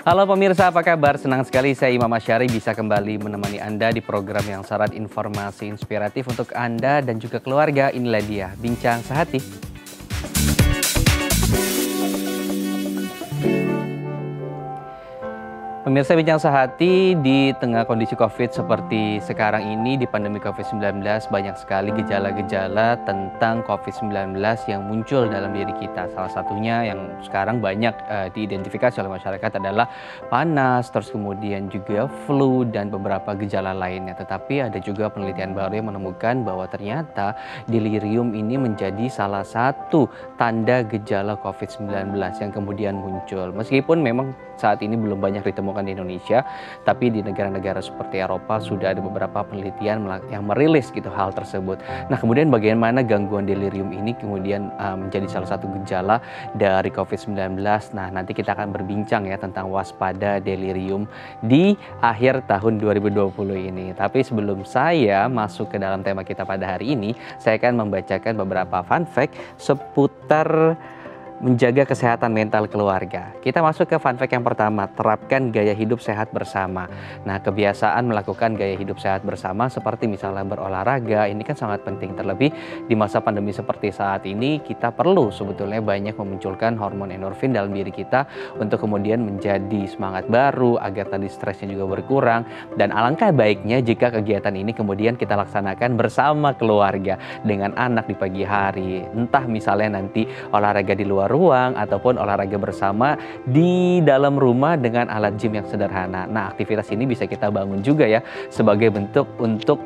Halo pemirsa, apa kabar? Senang sekali saya Imam Asyari bisa kembali menemani Anda di program yang syarat informasi inspiratif untuk Anda dan juga keluarga. Inilah dia, Bincang Sehati. Pemirsa Bincang Sehati, di tengah kondisi COVID seperti sekarang ini, di pandemi COVID-19, banyak sekali gejala-gejala tentang COVID-19 yang muncul dalam diri kita. Salah satunya yang sekarang banyak diidentifikasi oleh masyarakat adalah panas, terus kemudian juga flu dan beberapa gejala lainnya. Tetapi ada juga penelitian baru yang menemukan bahwa ternyata delirium ini menjadi salah satu tanda gejala COVID-19 yang kemudian muncul. Meskipun memang saat ini belum banyak ditemukan di Indonesia, tapi di negara-negara seperti Eropa sudah ada beberapa penelitian yang merilis gitu hal tersebut. Nah, kemudian bagaimana gangguan delirium ini kemudian menjadi salah satu gejala dari COVID-19. Nah, nanti kita akan berbincang ya tentang waspada delirium di akhir tahun 2020 ini. Tapi sebelum saya masuk ke dalam tema kita pada hari ini, saya akan membacakan beberapa fun fact seputar menjaga kesehatan mental keluarga. Kita masuk ke fun fact yang pertama, terapkan gaya hidup sehat bersama. Nah, kebiasaan melakukan gaya hidup sehat bersama seperti misalnya berolahraga, ini kan sangat penting. Terlebih di masa pandemi seperti saat ini, kita perlu sebetulnya banyak memunculkan hormon endorfin dalam diri kita untuk kemudian menjadi semangat baru, agar tadi stresnya juga berkurang. Dan alangkah baiknya jika kegiatan ini kemudian kita laksanakan bersama keluarga, dengan anak di pagi hari. Entah misalnya nanti olahraga di luar ruang ataupun olahraga bersama di dalam rumah dengan alat gym yang sederhana. Nah, aktivitas ini bisa kita bangun juga ya sebagai bentuk untuk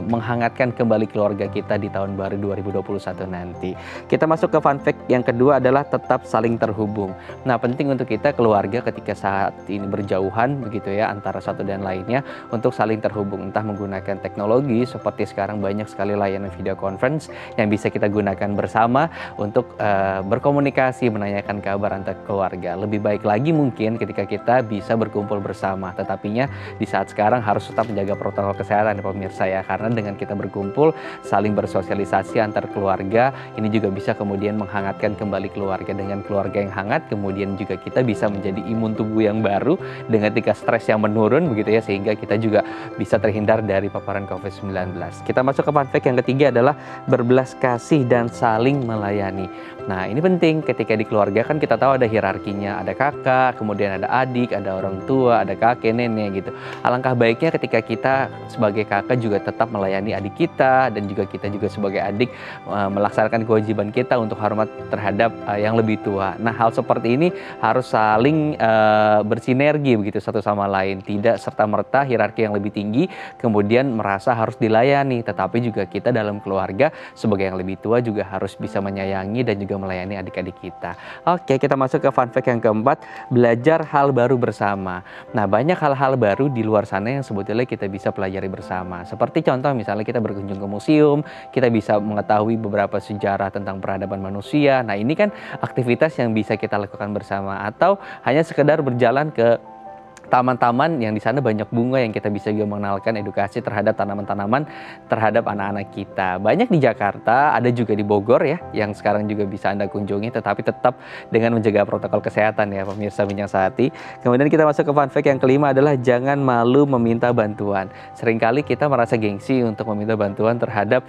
menghangatkan kembali keluarga kita di tahun baru 2021 nanti. Kita masuk ke fun fact yang kedua adalah tetap saling terhubung. Nah, penting untuk kita keluarga ketika saat ini berjauhan begitu ya antara satu dan lainnya untuk saling terhubung, entah menggunakan teknologi seperti sekarang banyak sekali layanan video conference yang bisa kita gunakan bersama untuk berkomunikasi, menanyakan kabar antar keluarga. Lebih baik lagi mungkin ketika kita bisa berkumpul bersama. Tetapinya di saat sekarang harus tetap menjaga protokol kesehatan ya pemirsa ya. Karena dengan kita berkumpul, saling bersosialisasi antar keluarga, ini juga bisa kemudian menghangatkan kembali keluarga. Dengan keluarga yang hangat, kemudian juga kita bisa menjadi imun tubuh yang baru dengan tingkat stres yang menurun begitu ya, sehingga kita juga bisa terhindar dari paparan COVID-19. Kita masuk ke fun fact yang ketiga adalah berbelas kasih dan saling melayani. Nah, ini penting ketika di keluarga kan kita tahu ada hierarkinya, ada kakak, kemudian ada adik, ada orang tua, ada kakek, nenek gitu. Alangkah baiknya ketika kita sebagai kakak juga tetap melayani adik kita dan juga kita juga sebagai adik melaksanakan kewajiban kita untuk hormat terhadap yang lebih tua. Nah, hal seperti ini harus saling bersinergi begitu satu sama lain, tidak serta-merta hierarki yang lebih tinggi kemudian merasa harus dilayani, tetapi juga kita dalam keluarga sebagai yang lebih tua juga harus bisa menyayangi dan juga melayani adik-adik kita. Oke, kita masuk ke fun fact yang keempat, belajar hal baru bersama. Nah, banyak hal-hal baru di luar sana yang sebetulnya kita bisa pelajari bersama. Seperti contoh misalnya kita berkunjung ke museum, kita bisa mengetahui beberapa sejarah tentang peradaban manusia. Nah, ini kan aktivitas yang bisa kita lakukan bersama, atau hanya sekedar berjalan ke taman-taman yang di sana banyak bunga yang kita bisa juga mengenalkan edukasi terhadap tanaman-tanaman terhadap anak-anak kita. Banyak di Jakarta, ada juga di Bogor ya, yang sekarang juga bisa Anda kunjungi, tetapi tetap dengan menjaga protokol kesehatan ya pemirsa Bincang Sehati. Kemudian kita masuk ke fun fact yang kelima adalah jangan malu meminta bantuan. Seringkali kita merasa gengsi untuk meminta bantuan terhadap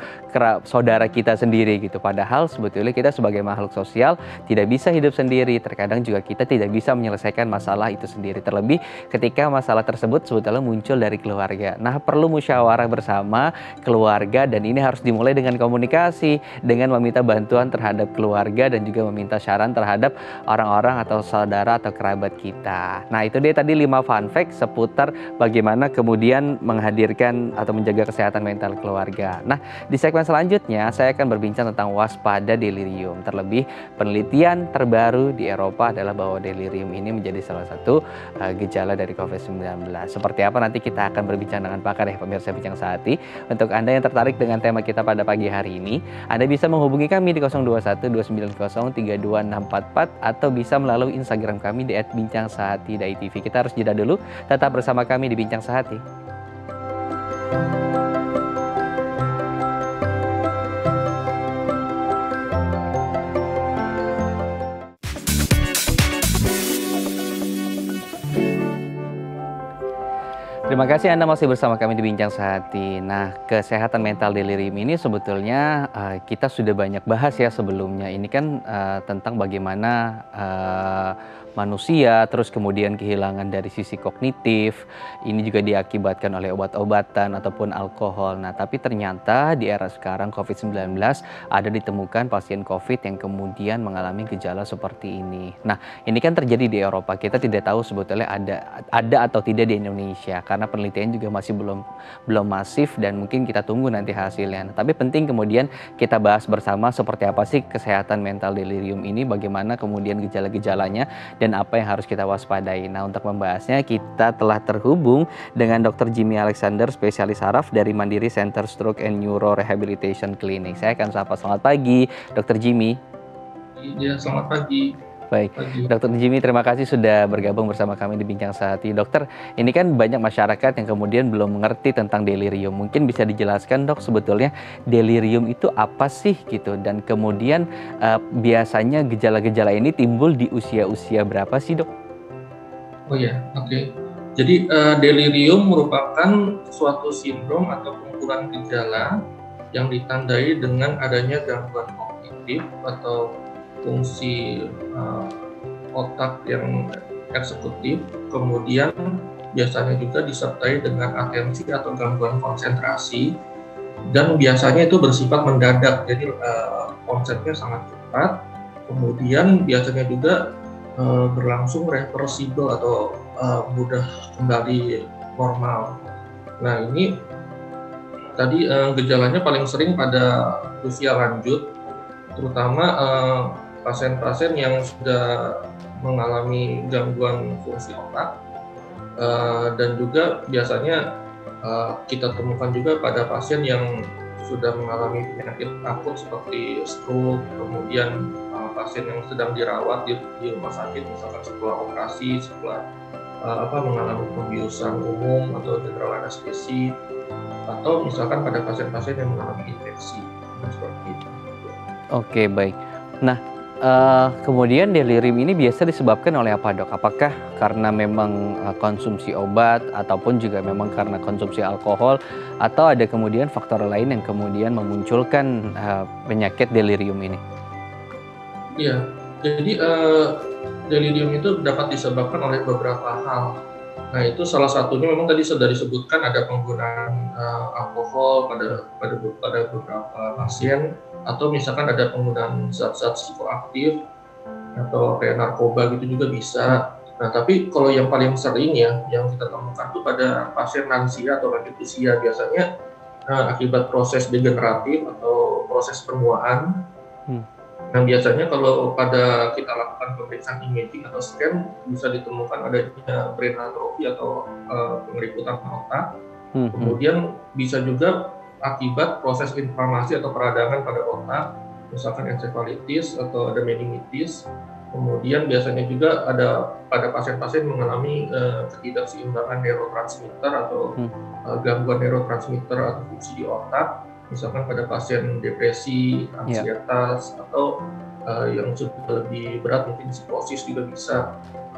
saudara kita sendiri gitu. Padahal sebetulnya kita sebagai makhluk sosial tidak bisa hidup sendiri. Terkadang juga kita tidak bisa menyelesaikan masalah itu sendiri. Terlebih ketika masalah tersebut sebetulnya muncul dari keluarga. Nah, perlu musyawarah bersama keluarga dan ini harus dimulai dengan komunikasi, dengan meminta bantuan terhadap keluarga dan juga meminta saran terhadap orang-orang atau saudara atau kerabat kita. Nah, itu dia tadi 5 fun fact seputar bagaimana kemudian menghadirkan atau menjaga kesehatan mental keluarga. Nah, di segmen selanjutnya saya akan berbincang tentang waspada delirium. Terlebih penelitian terbaru di Eropa adalah bahwa delirium ini menjadi salah satu gejala dari COVID-19. Seperti apa nanti kita akan berbincang dengan pakar ya pemirsa Bincang Sehati. Untuk Anda yang tertarik dengan tema kita pada pagi hari ini, Anda bisa menghubungi kami di 021 290 32644 atau bisa melalui Instagram kami di @bincangsehati.tv. Kita harus jeda dulu, tetap bersama kami di Bincang Sehati. Terima kasih Anda masih bersama kami di Bincang Sehati. Nah, kesehatan mental delirium ini sebetulnya kita sudah banyak bahas ya sebelumnya. Ini kan tentang bagaimana manusia terus kemudian kehilangan dari sisi kognitif. Ini juga diakibatkan oleh obat-obatan ataupun alkohol. Nah, tapi ternyata di era sekarang COVID-19 ada ditemukan pasien COVID yang kemudian mengalami gejala seperti ini. Nah, ini kan terjadi di Eropa. Kita tidak tahu sebetulnya ada atau tidak di Indonesia karena penelitian juga masih belum masif dan mungkin kita tunggu nanti hasilnya. Nah, tapi penting kemudian kita bahas bersama seperti apa sih kesehatan mental delirium ini, bagaimana kemudian gejala-gejalanya dan apa yang harus kita waspadai. Nah, untuk membahasnya kita telah terhubung dengan Dr. Jimmy Alexander, spesialis saraf dari Mandiri Center Stroke and Neuro Rehabilitation Clinic. Saya akan sapa, selamat pagi Dr. Jimmy. Iya, selamat pagi. Baik, Dokter Jimmy, terima kasih sudah bergabung bersama kami di Bincang Sehati. Dokter, ini kan banyak masyarakat yang kemudian belum mengerti tentang delirium. Mungkin bisa dijelaskan, Dok, sebetulnya delirium itu apa sih gitu? Dan kemudian biasanya gejala-gejala ini timbul di usia-usia berapa sih, Dok? Oh ya, oke. Jadi delirium merupakan suatu sindrom atau kumpulan gejala yang ditandai dengan adanya gangguan kognitif atau fungsi otak yang eksekutif, kemudian biasanya juga disertai dengan atensi atau gangguan konsentrasi, dan biasanya itu bersifat mendadak, jadi konsepnya sangat cepat, kemudian biasanya juga berlangsung reversible atau mudah kembali normal. Nah, ini tadi gejalanya paling sering pada usia lanjut, terutama pasien-pasien yang sudah mengalami gangguan fungsi otak, dan juga biasanya kita temukan juga pada pasien yang sudah mengalami penyakit akut seperti stroke, kemudian pasien yang sedang dirawat di rumah sakit, misalkan setelah operasi, setelah mengalami pembiusan umum atau general anestesi, atau misalkan pada pasien-pasien yang mengalami infeksi, seperti itu. Oke, baik. Nah, kemudian delirium ini biasa disebabkan oleh apa, Dok? Apakah karena memang konsumsi obat ataupun juga memang karena konsumsi alkohol, atau ada kemudian faktor lain yang kemudian memunculkan penyakit delirium ini? Iya, jadi delirium itu dapat disebabkan oleh beberapa hal. Nah, itu salah satunya memang tadi sudah disebutkan ada penggunaan alkohol pada beberapa pasien, atau misalkan ada penggunaan zat-zat psikoaktif atau kayak narkoba gitu juga bisa. Nah, tapi kalau yang paling sering ya yang kita temukan itu pada pasien lansia atau lanjut usia, biasanya akibat proses degeneratif atau proses penuaan. Nah, biasanya kalau pada kita lakukan pemeriksaan imaging atau scan bisa ditemukan adanya brain atrophy atau pengeributan otak. Kemudian bisa juga akibat proses inflamasi atau peradangan pada otak, misalkan encephalitis atau ada meningitis. Kemudian biasanya juga ada pada pasien-pasien mengalami ketidakseimbangan neurotransmitter atau gangguan neurotransmitter atau fungsi di otak, misalkan pada pasien depresi, ansietas, atau yang sudah lebih berat mungkin psikosis juga bisa.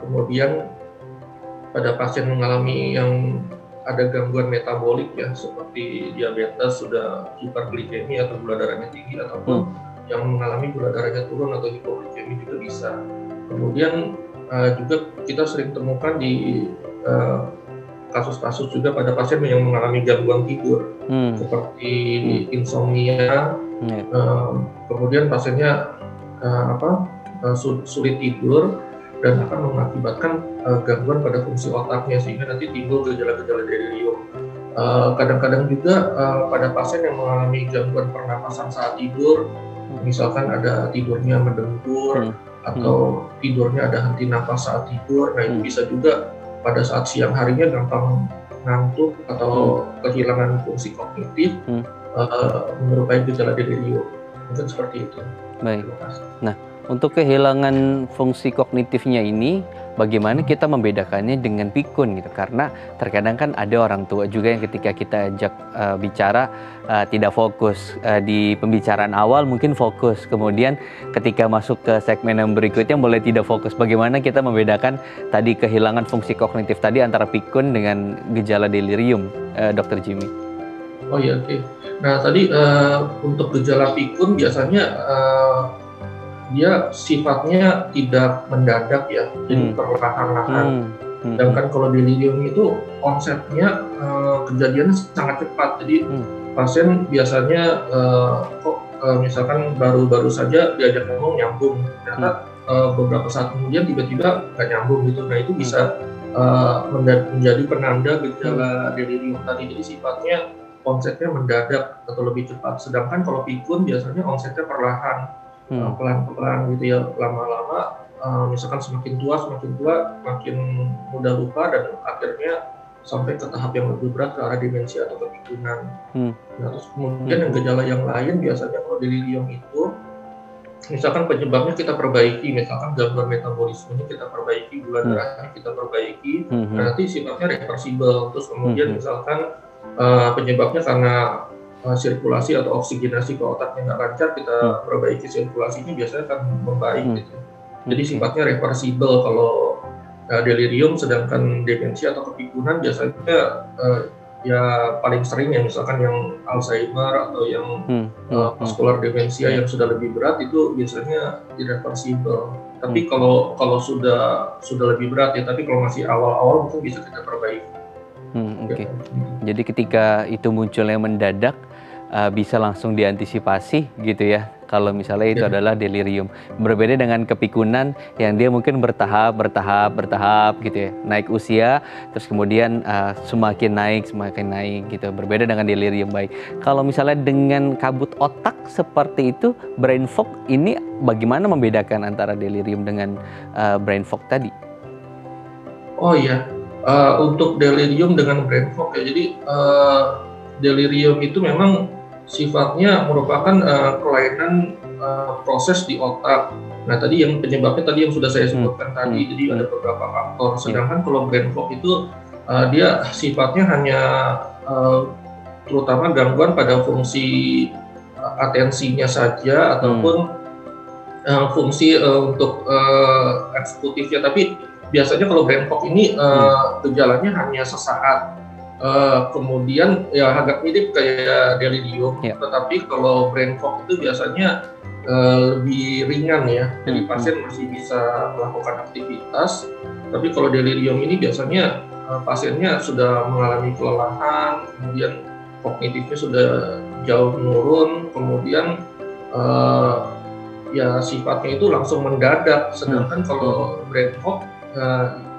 Kemudian pada pasien mengalami yang ada gangguan metabolik ya, seperti diabetes, sudah hiperglikemi atau gula darahnya tinggi, ataupun yang mengalami gula darahnya turun atau hipoglikemi juga bisa. Kemudian juga kita sering temukan di kasus-kasus juga pada pasien yang mengalami gangguan tidur, seperti insomnia, kemudian pasiennya sulit tidur dan akan mengakibatkan gangguan pada fungsi otaknya, sehingga nanti timbul gejala-gejala delirium. Kadang-kadang juga pada pasien yang mengalami gangguan pernapasan saat tidur, misalkan ada tidurnya mendengkur atau tidurnya ada henti nafas saat tidur. Nah, itu bisa juga pada saat siang harinya gampang ngantuk atau kehilangan fungsi kognitif, menyerupai gejala delirium. Mungkin seperti itu. Baik. Nah, Untuk kehilangan fungsi kognitifnya ini, bagaimana kita membedakannya dengan pikun gitu? Karena terkadang kan ada orang tua juga yang ketika kita ajak bicara tidak fokus di pembicaraan awal, mungkin fokus, kemudian ketika masuk ke segmen yang berikutnya mulai tidak fokus. Bagaimana kita membedakan tadi kehilangan fungsi kognitif tadi antara pikun dengan gejala delirium, Dokter Jimmy? Oh iya, oke. Nah tadi untuk gejala pikun biasanya dia sifatnya tidak mendadak ya, jadi perlahan-lahan. Sedangkan kalau delirium itu konsepnya kejadiannya sangat cepat. Jadi pasien biasanya misalkan baru-baru saja diajak ngomong nyambung, ternyata beberapa saat kemudian tiba-tiba nggak nyambung gitu. Nah itu bisa menjadi penanda gejala delirium tadi. Jadi sifatnya konsepnya mendadak atau lebih cepat. Sedangkan kalau pikun biasanya konsepnya perlahan. Pelan-pelan gitu ya, lama-lama misalkan semakin tua makin mudah lupa dan akhirnya sampai ke tahap yang lebih berat ke arah demensia atau kepikunan. Nah, terus kemudian yang gejala yang lain biasanya kalau delirium itu misalkan penyebabnya kita perbaiki, misalkan gangguan metabolismenya kita perbaiki, gula darahnya kita perbaiki, nanti sifatnya reversibel. Terus kemudian misalkan penyebabnya karena sirkulasi atau oksigenasi ke otaknya nggak lancar, kita perbaiki sirkulasinya biasanya akan membaik gitu. Jadi sifatnya reversibel kalau delirium, sedangkan demensia atau kepikunan biasanya ya paling sering ya misalkan yang Alzheimer atau yang vascular demensia yang sudah lebih berat itu biasanya irreversibel. Tapi kalau sudah lebih berat ya, tapi kalau masih awal-awal mungkin bisa kita perbaiki. Oke. Jadi ketika itu munculnya mendadak, bisa langsung diantisipasi gitu ya. Kalau misalnya itu adalah delirium. Berbeda dengan kepikunan yang dia mungkin bertahap gitu ya. Naik usia, terus kemudian semakin naik gitu. Berbeda dengan delirium. Baik. Kalau misalnya dengan kabut otak seperti itu, brain fog ini bagaimana membedakan antara delirium dengan brain fog tadi? Oh iya. Untuk delirium dengan brain fog ya, jadi delirium itu memang sifatnya merupakan kelainan proses di otak. Nah tadi yang penyebabnya tadi yang sudah saya sebutkan tadi, jadi ada beberapa faktor. Sedangkan kalau brain fog itu dia sifatnya hanya terutama gangguan pada fungsi atensinya saja ataupun fungsi untuk eksekutifnya. Tapi biasanya kalau brain fog ini gejalanya hanya sesaat, kemudian ya agak mirip kayak delirium, tetapi kalau brain fog itu biasanya lebih ringan ya, jadi pasien masih bisa melakukan aktivitas. Tapi kalau delirium ini biasanya pasiennya sudah mengalami kelelahan, kemudian kognitifnya sudah jauh menurun, kemudian ya sifatnya itu langsung mendadak. Sedangkan kalau brain fog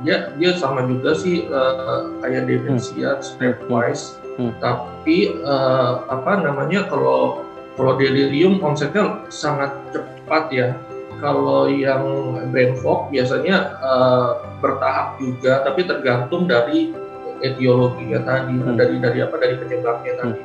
dia sama juga sih kayak demensia stepwise, tapi kalau delirium konsepnya sangat cepat ya. Kalau yang brain fog biasanya bertahap juga, tapi tergantung dari etiologinya tadi, dari penyebabnya tadi.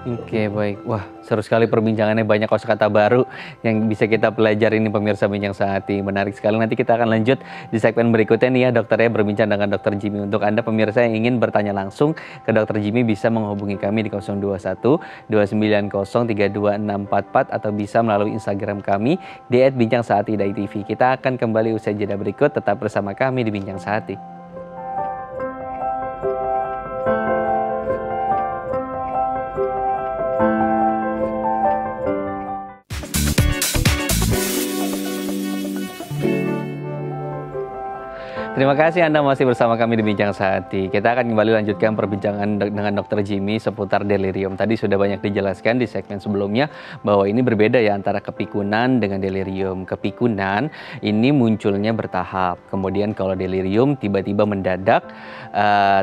Oke, baik. Wah, seru sekali perbincangannya, banyak kosakata baru yang bisa kita pelajari ini pemirsa Bincang Sehati. Menarik sekali. Nanti kita akan lanjut di segmen berikutnya nih ya, dokternya berbincang dengan Dokter Jimmy. Untuk Anda pemirsa yang ingin bertanya langsung ke Dokter Jimmy bisa menghubungi kami di 021 290 32644 atau bisa melalui Instagram kami di @bincang_sehati.tv. Kita akan kembali usai jeda berikut, tetap bersama kami di Bincang Sehati. Terima kasih Anda masih bersama kami di Bincang Sehati. Kita akan kembali lanjutkan perbincangan dengan Dokter Jimmy seputar delirium. Tadi sudah banyak dijelaskan di segmen sebelumnya bahwa ini berbeda ya antara kepikunan dengan delirium. Kepikunan ini munculnya bertahap. Kemudian kalau delirium tiba-tiba mendadak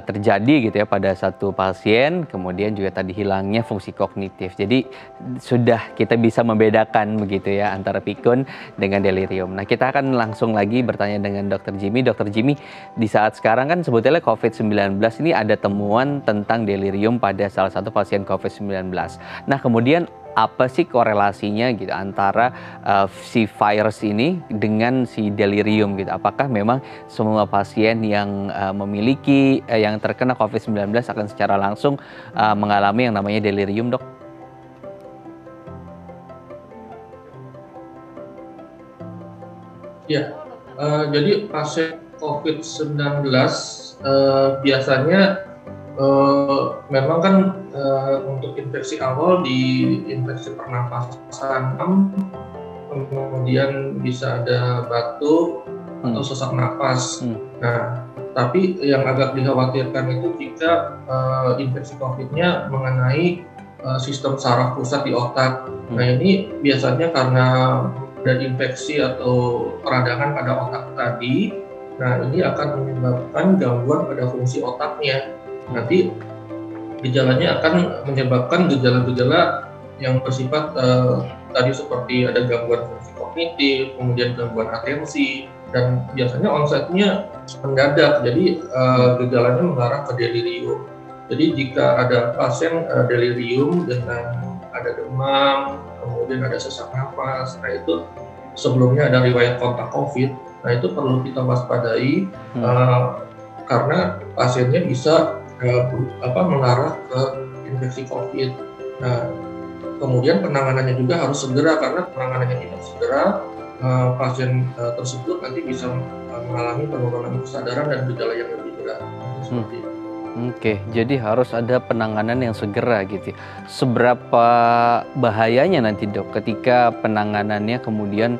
terjadi gitu ya pada satu pasien. Kemudian juga tadi hilangnya fungsi kognitif. Jadi sudah kita bisa membedakan begitu ya antara pikun dengan delirium. Nah, kita akan langsung lagi bertanya dengan Dokter Jimmy. Dokter Jimmy, di saat sekarang kan sebetulnya COVID-19 ini ada temuan tentang delirium pada salah satu pasien COVID-19. Nah, kemudian apa sih korelasinya gitu antara si virus ini dengan si delirium gitu? Apakah memang semua pasien yang memiliki yang terkena COVID-19 akan secara langsung mengalami yang namanya delirium, Dok? Ya, jadi pasien COVID-19 biasanya memang kan untuk infeksi awal di infeksi pernapasan, kemudian bisa ada batuk atau sesak napas. Nah, tapi yang agak dikhawatirkan itu jika infeksi COVID-nya mengenai sistem saraf pusat di otak. Nah, ini biasanya karena ada infeksi atau peradangan pada otak tadi. Nah, ini akan menyebabkan gangguan pada fungsi otaknya. Nanti gejalanya akan menyebabkan gejala-gejala yang bersifat tadi seperti ada gangguan fungsi kognitif, kemudian gangguan atensi, dan biasanya onsetnya mendadak. Jadi gejalanya mengarah ke delirium. Jadi jika ada pasien delirium dengan ada demam, kemudian ada sesak nafas, nah itu sebelumnya ada riwayat kontak COVID, nah itu perlu kita waspadai karena pasiennya bisa mengarah ke infeksi COVID. Nah, kemudian penanganannya juga harus segera, karena penanganannya tidak segera, pasien tersebut nanti bisa mengalami penurunan kesadaran dan gejala yang lebih berat. Seperti itu. Oke, jadi harus ada penanganan yang segera gitu. Seberapa bahayanya nanti, Dok, ketika penanganannya kemudian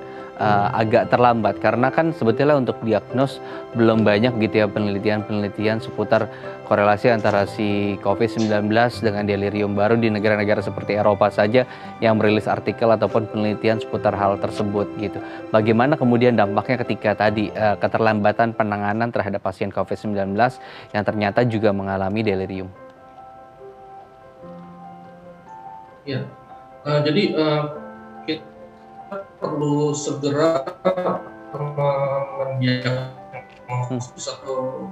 agak terlambat, karena kan sebetulnya untuk diagnos belum banyak gitu ya penelitian-penelitian seputar korelasi antara si COVID-19 dengan delirium. Baru di negara-negara seperti Eropa saja yang merilis artikel ataupun penelitian seputar hal tersebut gitu. Bagaimana kemudian dampaknya ketika tadi keterlambatan penanganan terhadap pasien COVID-19 yang ternyata juga mengalami delirium? Ya, jadi kita perlu segera mendiagnosis atau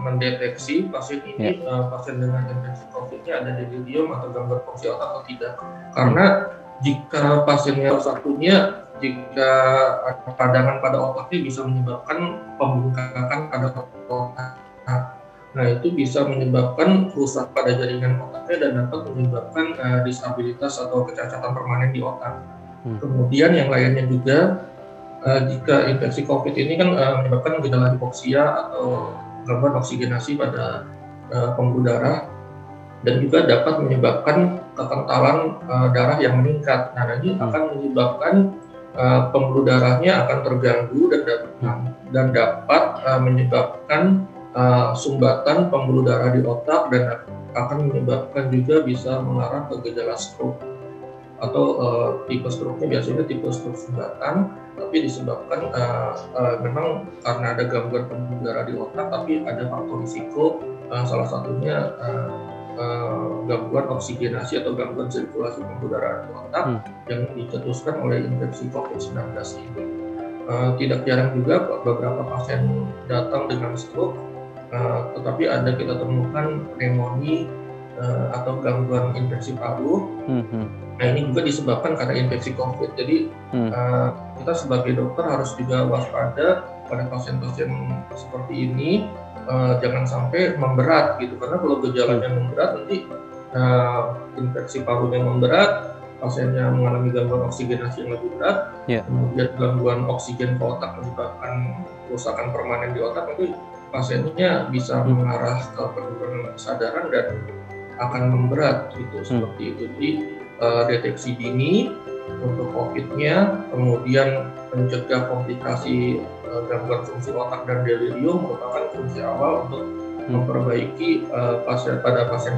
mendeteksi pasien ini pasien dengan infeksi COVID-nya ada delirium atau gangguan fungsi otak atau tidak. Karena jika pasiennya satunya, jika ada peradangan pada otaknya bisa menyebabkan pembengkakan pada otak. Nah, itu bisa menyebabkan rusak pada jaringan otaknya dan dapat menyebabkan disabilitas atau kecacatan permanen di otak. Kemudian yang lainnya juga, jika infeksi COVID ini kan menyebabkan gejala hipoksia atau gangguan oksigenasi pada pembuluh darah, dan juga dapat menyebabkan kekentalan darah yang meningkat. Nah, ini akan menyebabkan pembuluh darahnya akan terganggu dan dapat menyebabkan sumbatan pembuluh darah di otak, dan akan menyebabkan juga bisa mengarah ke gejala stroke. Atau tipe stroke-nya biasanya tipe stroke sumbatan, tapi disebabkan memang karena ada gangguan pembuluh darah di otak, tapi ada faktor risiko, salah satunya gangguan oksigenasi atau gangguan sirkulasi pembuluh darah di otak yang dicetuskan oleh infeksi COVID-19 ini. Tidak jarang juga beberapa pasien datang dengan stroke, tetapi ada kita temukan pneumonia atau gangguan infeksi paru. Nah, ini juga disebabkan karena infeksi COVID. Jadi kita sebagai dokter harus juga waspada pada pasien-pasien seperti ini, jangan sampai memberat gitu. Karena kalau gejalanya memberat, nanti infeksi parunya memberat, pasiennya mengalami gangguan oksigenasi yang lebih berat, kemudian gangguan oksigen ke otak menyebabkan kerusakan permanen di otak, nanti pasiennya bisa mengarah ke penurunan kesadaran dan akan memberat gitu. Seperti itu. Jadi deteksi dini untuk COVID-nya, kemudian mencegah komplikasi gangguan fungsi otak dan delirium merupakan fungsi awal untuk memperbaiki pasien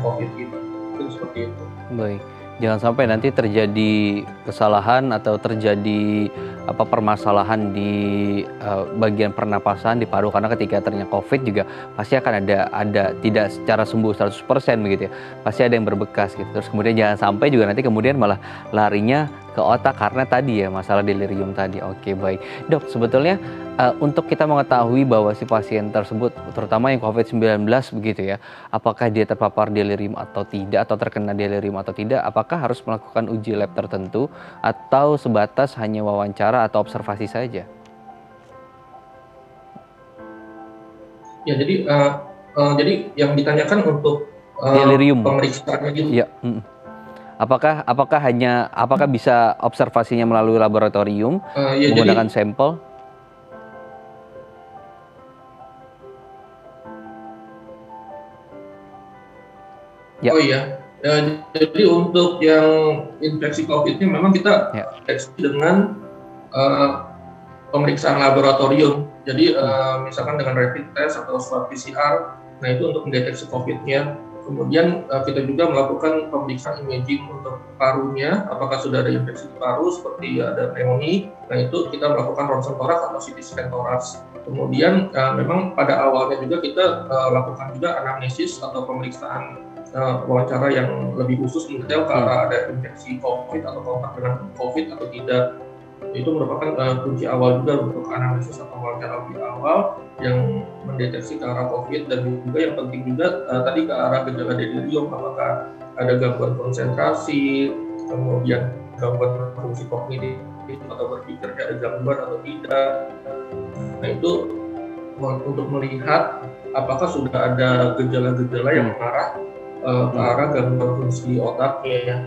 COVID ini. Itu seperti itu. Baik, jangan sampai nanti terjadi kesalahan atau terjadi permasalahan di bagian pernapasan di paru, karena ketika ternyata COVID juga pasti akan ada tidak secara sembuh 100% begitu ya, pasti ada yang berbekas gitu. Terus kemudian jangan sampai juga nanti kemudian malah larinya ke otak karena tadi ya masalah delirium tadi. Oke, baik. Dok, sebetulnya untuk kita mengetahui bahwa si pasien tersebut terutama yang COVID-19 begitu ya, apakah dia terpapar delirium atau tidak atau terkena delirium atau tidak, apakah harus melakukan uji lab tertentu atau sebatas hanya wawancara atau observasi saja? Ya, jadi yang ditanyakan untuk Delirium. pemeriksaannya gitu. Ya. Apakah bisa observasinya melalui laboratorium Ya, menggunakan sampel? Ya. Oh iya, jadi untuk yang infeksi COVID-nya memang kita deteksi dengan pemeriksaan laboratorium. Jadi misalkan dengan rapid test atau swab PCR, nah itu untuk mendeteksi COVID-nya. Kemudian kita juga melakukan pemeriksaan imaging untuk parunya, apakah sudah ada infeksi di paru seperti ada pneumonia. Nah itu kita melakukan ronsen toraks atau CT scan toraks. Kemudian memang pada awalnya juga kita lakukan juga anamnesis atau pemeriksaan wawancara yang lebih khusus mendetail ke arah ada infeksi COVID atau kontak dengan COVID atau tidak. Itu merupakan kunci awal juga untuk analisis atau wawancara lebih awal yang mendeteksi ke arah COVID, dan juga yang penting juga tadi ke arah gejala delirium, apakah ada gangguan konsentrasi, kemudian gangguan fungsi kognitif atau berpikir ada gangguan atau tidak. Nah itu untuk melihat apakah sudah ada gejala-gejala yang mengarah ke arah gangguan fungsi otaknya.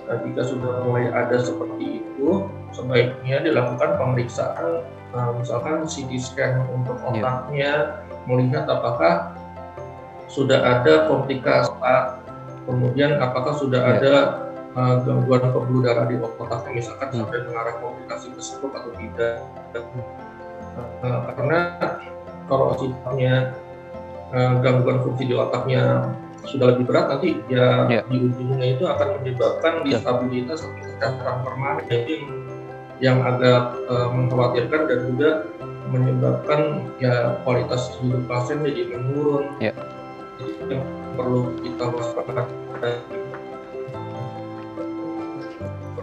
Nah, jika sudah mulai ada seperti itu, sebaiknya dilakukan pemeriksaan, misalkan CT scan untuk otaknya, melihat apakah sudah ada komplikasi otak, kemudian apakah sudah ada gangguan pembuluh darah di otaknya, misalkan sampai mengarah komplikasi ke stroke atau tidak. Karena kalau sifatnya gangguan fungsi di otaknya sudah lebih berat, nanti di ujungnya itu akan menyebabkan disabilitas atau kecacatan permanen, jadi yang agak mengkhawatirkan dan juga menyebabkan kualitas hidup pasien jadi menurun. Itu yang perlu kita waspadai.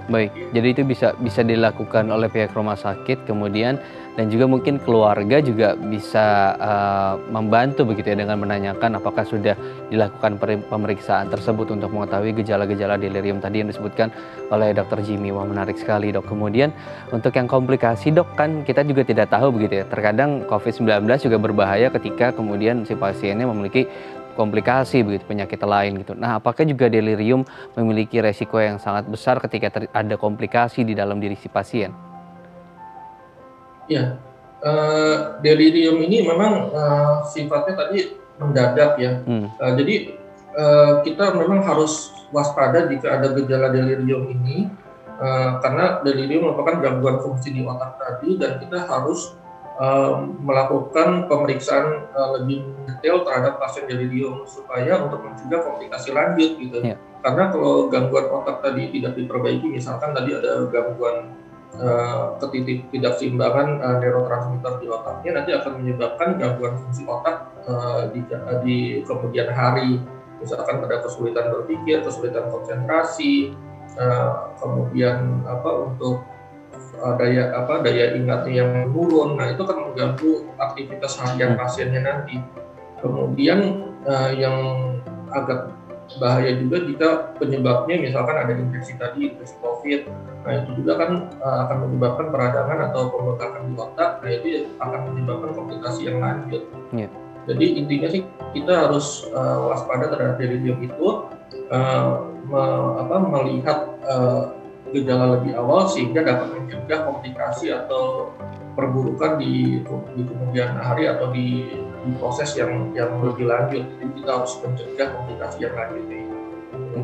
Baik, jadi itu bisa dilakukan oleh pihak rumah sakit, kemudian dan juga mungkin keluarga juga bisa membantu begitu ya dengan menanyakan apakah sudah dilakukan pemeriksaan tersebut untuk mengetahui gejala-gejala delirium tadi yang disebutkan oleh Dr. Jimmy. Wah, menarik sekali, Dok. Kemudian untuk yang komplikasi, Dok, kan kita juga tidak tahu begitu ya. Terkadang COVID-19 juga berbahaya ketika kemudian si pasiennya memiliki komplikasi begitu, penyakit lain gitu. Nah, apakah juga delirium memiliki resiko yang sangat besar ketika ada komplikasi di dalam diri si pasien? Ya, delirium ini memang sifatnya tadi mendadak ya. Jadi kita memang harus waspada jika ada gejala delirium ini, karena delirium merupakan gangguan fungsi di otak tadi, dan kita harus melakukan pemeriksaan lebih detail terhadap pasien delirium supaya untuk mencegah komplikasi lanjut gitu. Karena kalau gangguan otak tadi tidak diperbaiki, misalkan tadi ada gangguan ketidakseimbangan neurotransmitter di otaknya, nanti akan menyebabkan gangguan fungsi otak di kemudian hari. Misalkan ada kesulitan berpikir, kesulitan konsentrasi, kemudian untuk daya ingatnya yang menurun. Nah itu kan mengganggu aktivitas harian pasiennya nanti. Kemudian yang agak bahaya juga jika penyebabnya misalkan ada infeksi tadi, infeksi COVID. Nah itu juga kan akan menyebabkan peradangan atau pembengkakan di otak. Nah itu akan menyebabkan komplikasi yang lanjut. Jadi intinya sih kita harus waspada terhadap delirium itu, melihat gejala lebih awal sehingga dapat mencegah komplikasi atau perburukan di kemudian hari atau di proses yang lebih lanjut. Jadi kita harus mencegah komplikasi yang lanjut.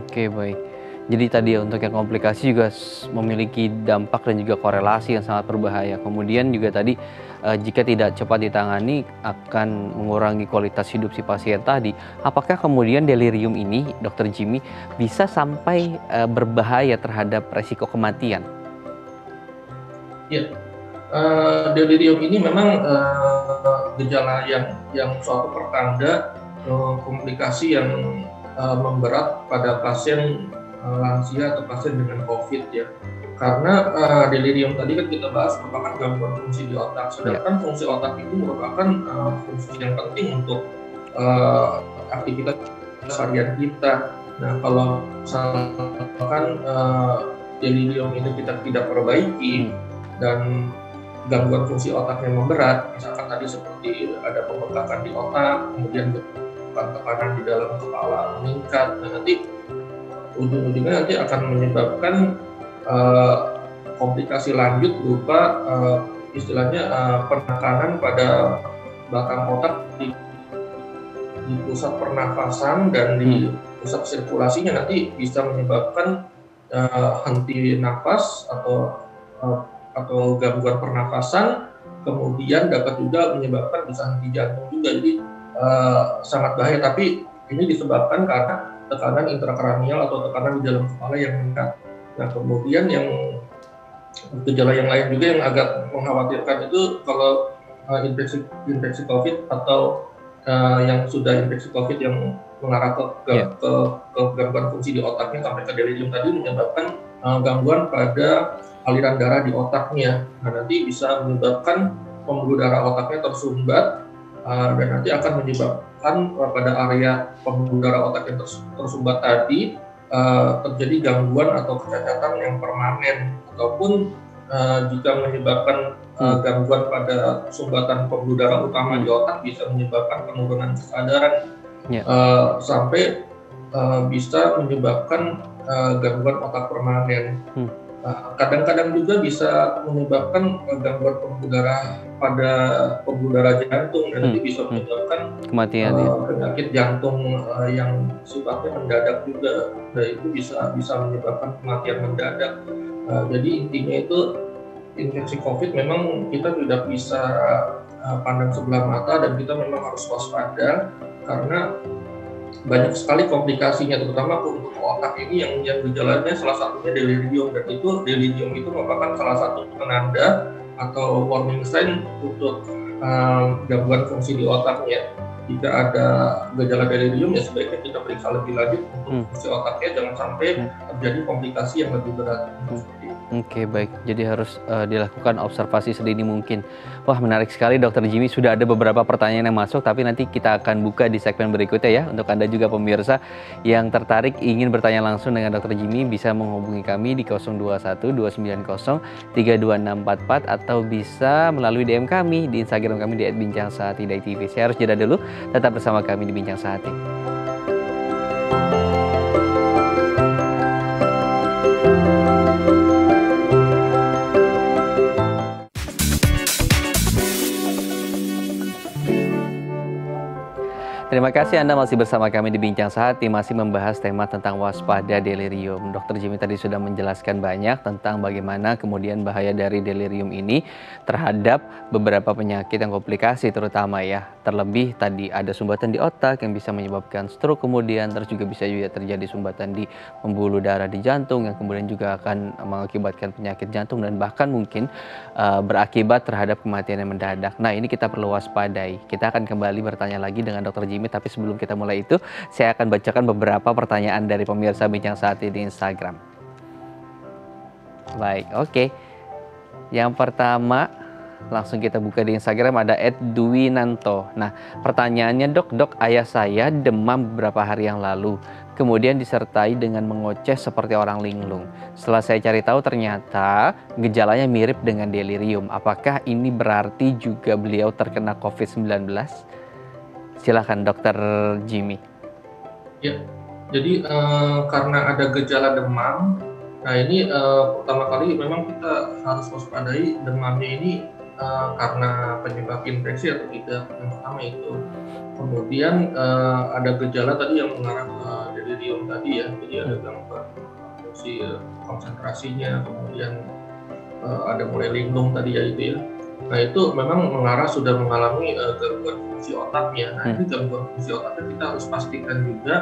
Oke, baik. Jadi tadi untuk yang komplikasi juga memiliki dampak dan juga korelasi yang sangat berbahaya. Kemudian juga tadi jika tidak cepat ditangani akan mengurangi kualitas hidup si pasien tadi. Apakah kemudian delirium ini, Dr. Jimmy, bisa sampai berbahaya terhadap resiko kematian? Ya, delirium ini memang gejala yang suatu pertanda komplikasi yang memberat pada pasien lansia atau pasien dengan COVID ya. Karena delirium tadi kan kita bahas merupakan gangguan fungsi di otak, sedangkan fungsi otak itu merupakan fungsi yang penting untuk aktivitas harian kita. Nah, kalau misalkan delirium itu kita tidak perbaiki dan gangguan fungsi otaknya memberat, misalkan tadi seperti ada pembengkakan di otak, kemudian tekanan di dalam kepala meningkat, dan nanti ujung-ujungnya nanti akan menyebabkan komplikasi lanjut berupa istilahnya penekanan pada belakang otak di pusat pernafasan dan di pusat sirkulasinya, nanti bisa menyebabkan henti nafas atau gangguan pernafasan, kemudian dapat juga menyebabkan bisa henti jantung juga. Jadi sangat bahaya, tapi ini disebabkan karena tekanan intrakranial atau tekanan di dalam kepala yang meningkat. Nah, kemudian yang gejala yang lain juga yang agak mengkhawatirkan itu kalau infeksi COVID atau yang sudah infeksi COVID yang mengarah ke gangguan fungsi di otaknya sampai ke delirium tadi, menyebabkan gangguan pada aliran darah di otaknya. Nah, nanti bisa menyebabkan pembuluh darah otaknya tersumbat dan nanti akan menyebabkan pada area pembuluh darah otak yang tersumbat tadi terjadi gangguan atau kecacatan yang permanen, ataupun jika menyebabkan gangguan pada sumbatan pembuluh darah utama di otak bisa menyebabkan penurunan kesadaran sampai bisa menyebabkan gangguan otak permanen. Kadang-kadang juga bisa menyebabkan gangguan pembuluh darah pada pembuluh darah jantung, dan nanti bisa menyebabkan kematian penyakit jantung yang sifatnya mendadak juga. Nah, itu bisa menyebabkan kematian mendadak. Jadi intinya itu infeksi COVID memang kita tidak bisa pandang sebelah mata, dan kita memang harus waspada karena banyak sekali komplikasinya, terutama untuk otak ini yang gejalanya salah satunya delirium, dan delirium itu merupakan salah satu penanda atau warning sign untuk gangguan fungsi di otaknya. Jika ada gejala delirium, ya sebaiknya kita periksa lebih lanjut untuk fungsi otaknya, jangan sampai terjadi komplikasi yang lebih berat. Oke, baik. Jadi harus dilakukan observasi sedini mungkin. Wah, menarik sekali Dokter Jimmy. Sudah ada beberapa pertanyaan yang masuk, tapi nanti kita akan buka di segmen berikutnya ya. Untuk Anda juga pemirsa yang tertarik ingin bertanya langsung dengan Dokter Jimmy, bisa menghubungi kami di 021 290 32644 atau bisa melalui DM kami di Instagram kami di @bincang-sehati.tv. Saya harus jeda dulu. Tetap bersama kami di Bincang Sehati. Terima kasih Anda masih bersama kami di Bincang Sehati, masih membahas tema tentang waspada delirium. Dokter Jimmy tadi sudah menjelaskan banyak tentang bagaimana kemudian bahaya dari delirium ini terhadap beberapa penyakit yang komplikasi terutama ya. Terlebih tadi ada sumbatan di otak yang bisa menyebabkan stroke, kemudian terus juga bisa terjadi sumbatan di pembuluh darah di jantung yang kemudian juga akan mengakibatkan penyakit jantung dan bahkan mungkin berakibat terhadap kematian yang mendadak. Nah, ini kita perlu waspadai. Kita akan kembali bertanya lagi dengan Dokter Jimmy, tapi sebelum kita mulai itu, saya akan bacakan beberapa pertanyaan dari pemirsa Bincang Sehati di Instagram. Baik, oke. Yang pertama, langsung kita buka di Instagram, ada @duwinanto. Nah, pertanyaannya, dok, ayah saya demam beberapa hari yang lalu, kemudian disertai dengan mengoceh seperti orang linglung. Setelah saya cari tahu, ternyata gejalanya mirip dengan delirium. Apakah ini berarti juga beliau terkena COVID-19? Silakan Dokter Jimmy. Ya, jadi karena ada gejala demam, nah ini pertama kali memang kita harus waspadai demamnya ini karena penyebab infeksi atau tidak, yang pertama itu. Kemudian ada gejala tadi yang mengarah ke delirium tadi ya, jadi ada gangguan fungsi konsentrasinya, kemudian ada mulai linglung tadi ya itu ya. Nah, itu memang mengarah sudah mengalami gangguan fungsi otaknya. Nah, ini gangguan fungsi otaknya kita harus pastikan juga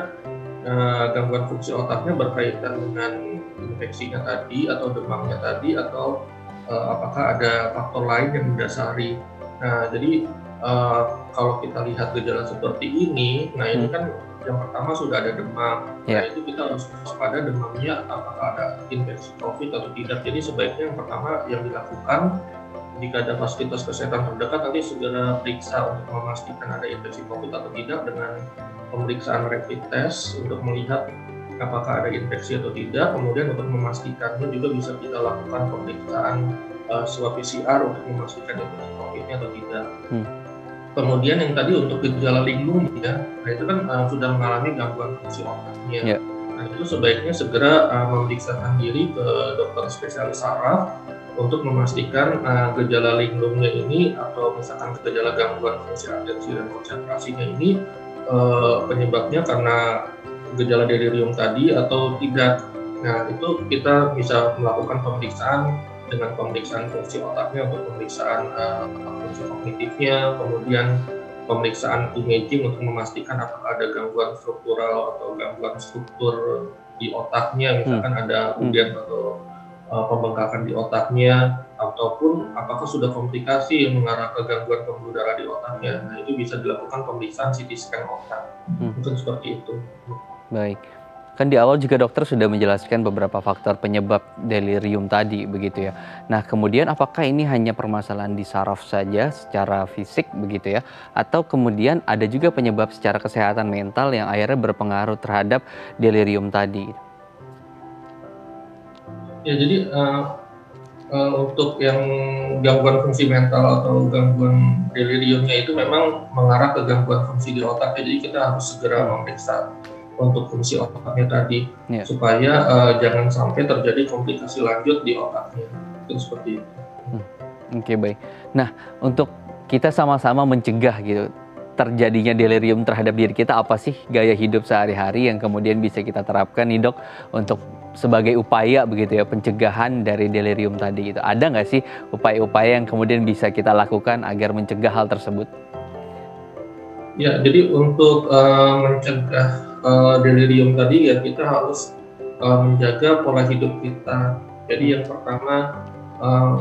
gangguan fungsi otaknya berkaitan dengan infeksinya tadi atau demamnya tadi, atau apakah ada faktor lain yang mendasari. Nah, jadi kalau kita lihat gejala seperti ini, nah ini kan yang pertama sudah ada demam, Ya. nah itu kita harus waspada demamnya apakah ada infeksi COVID atau tidak. Jadi sebaiknya yang pertama yang dilakukan jika ada fasilitas kesehatan terdekat nanti segera periksa untuk memastikan ada infeksi COVID atau tidak dengan pemeriksaan rapid test untuk melihat apakah ada infeksi atau tidak. Kemudian untuk memastikannya juga bisa kita lakukan pemeriksaan swab PCR untuk memastikan infeksi COVID-nya atau tidak. Kemudian yang tadi untuk gejala linglung ya, nah itu kan sudah mengalami gangguan fungsi otaknya. Nah itu sebaiknya segera memeriksakan diri ke dokter spesialis saraf untuk memastikan gejala linglungnya ini atau misalkan gejala gangguan fungsi atensi dan konsentrasinya ini penyebabnya karena gejala delirium tadi atau tidak. Nah itu kita bisa melakukan pemeriksaan dengan pemeriksaan fungsi otaknya untuk pemeriksaan fungsi kognitifnya, kemudian pemeriksaan imaging untuk memastikan apakah ada gangguan struktural atau gangguan struktur di otaknya, misalkan ada udem atau pembengkakan di otaknya, ataupun apakah sudah komplikasi yang mengarah ke gangguan pembuluh darah di otaknya. Nah itu bisa dilakukan pemeriksaan CT scan otak, mungkin seperti itu. Baik. Kan di awal juga dokter sudah menjelaskan beberapa faktor penyebab delirium tadi, begitu ya. Nah, kemudian apakah ini hanya permasalahan di saraf saja secara fisik, begitu ya? Atau kemudian ada juga penyebab secara kesehatan mental yang akhirnya berpengaruh terhadap delirium tadi? Ya, jadi untuk yang gangguan fungsi mental atau gangguan deliriumnya itu memang mengarah ke gangguan fungsi di otak. Jadi kita harus segera memeriksa untuk fungsi otaknya tadi, supaya jangan sampai terjadi komplikasi lanjut di otaknya. Itu seperti itu. Oke, baik. Nah, untuk kita sama-sama mencegah gitu terjadinya delirium terhadap diri kita, apa sih gaya hidup sehari-hari yang kemudian bisa kita terapkan nih dok untuk sebagai upaya begitu ya pencegahan dari delirium tadi gitu? Ada nggak sih upaya-upaya yang kemudian bisa kita lakukan agar mencegah hal tersebut? Ya, jadi untuk mencegah delirium tadi ya kita harus menjaga pola hidup kita. Jadi yang pertama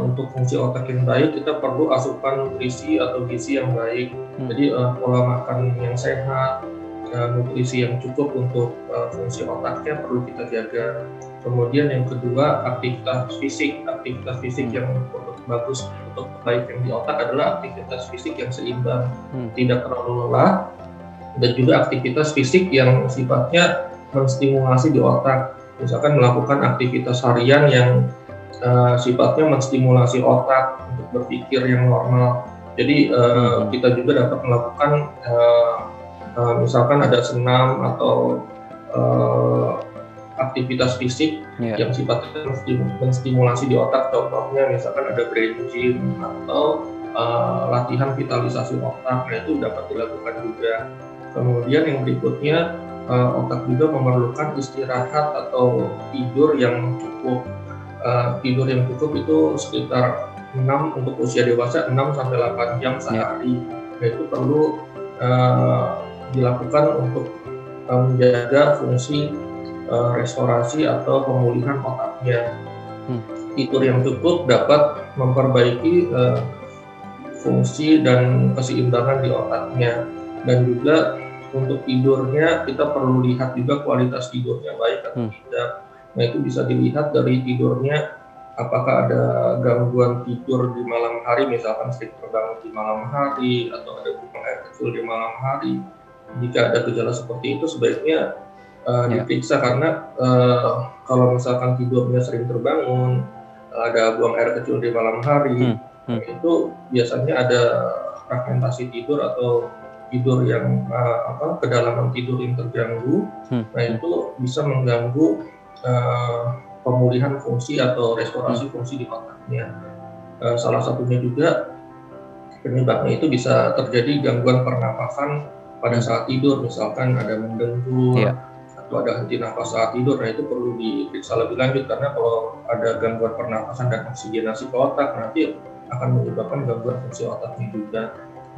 untuk fungsi otak yang baik kita perlu asupan nutrisi atau gizi yang baik. Jadi pola makan yang sehat, nutrisi yang cukup untuk fungsi otaknya perlu kita jaga. Kemudian yang kedua aktivitas fisik yang bagus untuk baik yang di otak adalah aktivitas fisik yang seimbang, tidak terlalu lelah, dan juga aktivitas fisik yang sifatnya menstimulasi di otak, misalkan melakukan aktivitas harian yang sifatnya menstimulasi otak untuk berpikir yang normal. Jadi kita juga dapat melakukan misalkan ada senam atau aktivitas fisik yang sifatnya menstimulasi di otak, contohnya misalkan ada brain gym atau latihan vitalisasi otak, nah itu dapat dilakukan juga. Kemudian yang berikutnya otak juga memerlukan istirahat atau tidur yang cukup. Tidur yang cukup itu sekitar 6 untuk usia dewasa 6-8 jam sehari. Nah itu perlu dilakukan untuk menjaga fungsi restorasi atau pemulihan otaknya. Tidur yang cukup dapat memperbaiki fungsi dan keseimbangan di otaknya. Dan juga untuk tidurnya kita perlu lihat juga kualitas tidurnya baik atau tidak. Nah itu bisa dilihat dari tidurnya apakah ada gangguan tidur di malam hari, misalkan sering terbangun di malam hari atau ada buang air kecil di malam hari. Jika ada gejala seperti itu sebaiknya diperiksa, karena kalau misalkan tidurnya sering terbangun, ada buang air kecil di malam hari, itu biasanya ada fragmentasi tidur atau tidur yang kedalaman tidur yang terganggu. Nah itu bisa mengganggu pemulihan fungsi atau restorasi fungsi di otaknya. Salah satunya juga penyebabnya itu bisa terjadi gangguan pernapasan pada saat tidur, misalkan ada mendengur atau ada henti nafas saat tidur. Nah itu perlu diperiksa lebih lanjut, karena kalau ada gangguan pernapasan dan oksigenasi ke otak nanti akan menyebabkan gangguan fungsi otaknya juga.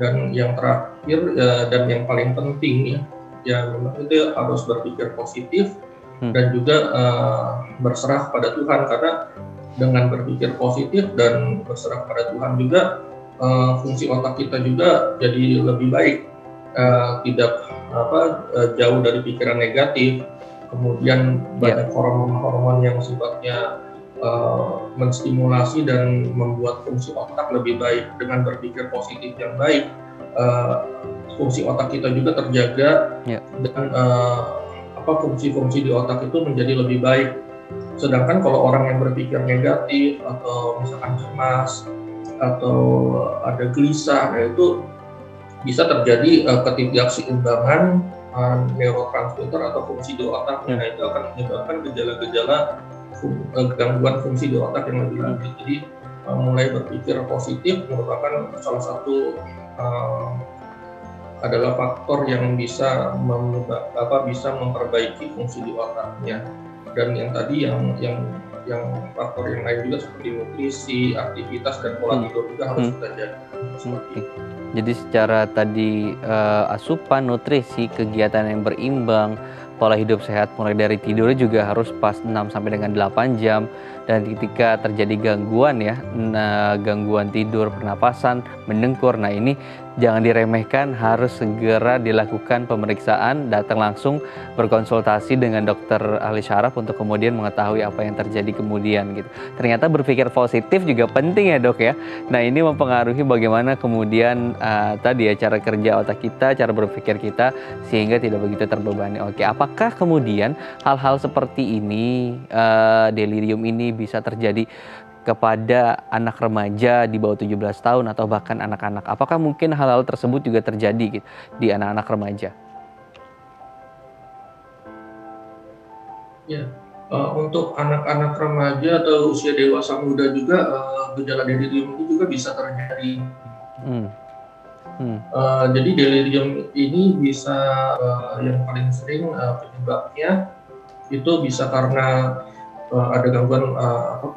Dan yang terakhir dan yang paling penting ya memang itu harus berpikir positif dan juga berserah pada Tuhan, karena dengan berpikir positif dan berserah pada Tuhan juga fungsi otak kita juga jadi lebih baik. tidak jauh dari pikiran negatif, kemudian banyak hormon-hormon yang sifatnya menstimulasi dan membuat fungsi otak lebih baik. Dengan berpikir positif yang baik, fungsi otak kita juga terjaga dan fungsi-fungsi di otak itu menjadi lebih baik. Sedangkan kalau orang yang berpikir negatif atau misalkan cemas atau ada gelisah, nah itu bisa terjadi ketidakseimbangan neurotransmitter atau fungsi di otak. Nah itu akan menyebabkan gejala-gejala gangguan fungsi di otak yang lebih lanjut. Jadi mulai berpikir positif merupakan salah satu adalah faktor yang bisa memperbaiki fungsi di otaknya. Dan yang tadi yang faktor yang lain juga seperti nutrisi, aktivitas dan pola tidur juga harus kita jaga. Jadi secara tadi asupan, nutrisi, kegiatan yang berimbang, pola hidup sehat mulai dari tidur juga harus pas 6 sampai dengan 8 jam. Dan ketika terjadi gangguan gangguan tidur, pernapasan, mendengkur, nah ini jangan diremehkan, harus segera dilakukan pemeriksaan, datang langsung berkonsultasi dengan dokter ahli syaraf untuk kemudian mengetahui apa yang terjadi kemudian gitu. Ternyata berpikir positif juga penting ya dok ya. Nah ini mempengaruhi bagaimana kemudian tadi ya cara kerja otak kita, cara berpikir kita sehingga tidak begitu terbebani. Oke, apakah kemudian hal-hal seperti ini, delirium ini bisa terjadi kepada anak remaja di bawah 17 tahun atau bahkan anak-anak? Apakah mungkin hal-hal tersebut juga terjadi gitu, di anak-anak remaja? Ya, untuk anak-anak remaja atau usia dewasa muda juga gejala delirium itu juga bisa terjadi. Jadi delirium ini bisa yang paling sering penyebabnya itu bisa karena ada gangguan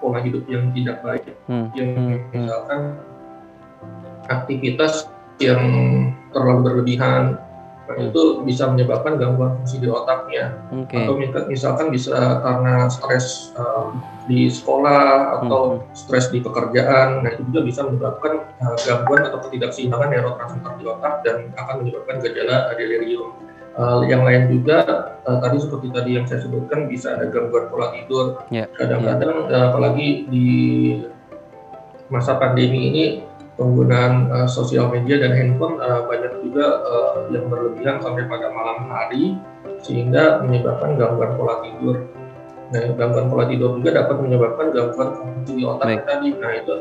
pola hidup yang tidak baik, yang misalkan aktivitas yang terlalu berlebihan, itu bisa menyebabkan gangguan fungsi di otaknya. Atau misalkan bisa karena stres di sekolah atau stres di pekerjaan, nah itu juga bisa menyebabkan gangguan atau ketidakseimbangan neurotransmitter di otak dan akan menyebabkan gejala delirium. Yang lain juga tadi seperti tadi yang saya sebutkan bisa ada gangguan pola tidur. Kadang-kadang apalagi di masa pandemi ini penggunaan sosial media dan handphone banyak juga yang berlebihan sampai pada malam hari sehingga menyebabkan gangguan pola tidur. Nah, gangguan pola tidur juga dapat menyebabkan gangguan fungsi di otak tadi. Nah, itu